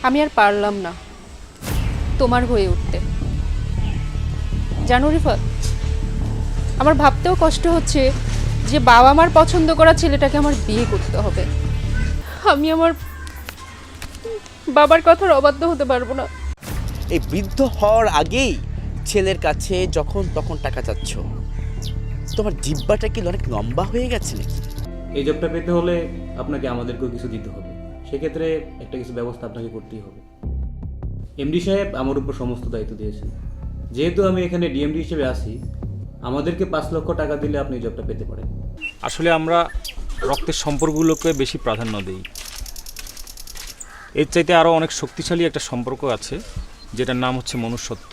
আমি আর পারলাম না তোমার হয়ে উঠতে। জানো রিফাত, আমার ভাবতেও কষ্ট হচ্ছে যে বাবা মার পছন্দ করা ছেলেটাকে আমার বিয়ে করতে হবে। আমি আমার বাবার কথার অবাধ্য হতে পারবো না। এই বৃদ্ধ হওয়ার আগেই ছেলের কাছে যখন তখন টাকা চাচ্ছ, তোমার জিব্বাটা কি অনেক লম্বা হয়ে গেছে নাকি? এই জবটা পেতে হলে আপনাকে আমাদেরকেও কিছু দিতে হবে, সেক্ষেত্রে একটা কিছু ব্যবস্থা আপনাকে করতেই হবে। এমডি সাহেব আমার উপর সমস্ত দায়িত্ব দিয়েছেন। যেহেতু আমি এখানে ডিএমডি হিসেবে আছি, আমাদেরকে 5 লক্ষ টাকা দিলে আপনি এই জবটা পেতে পারেন। আসলে আমরা রক্তের সম্পর্কগুলোকে বেশি প্রাধান্য দিই। এর চাইতে আরও অনেক শক্তিশালী একটা সম্পর্ক আছে, যেটার নাম হচ্ছে মনুষ্যত্ব।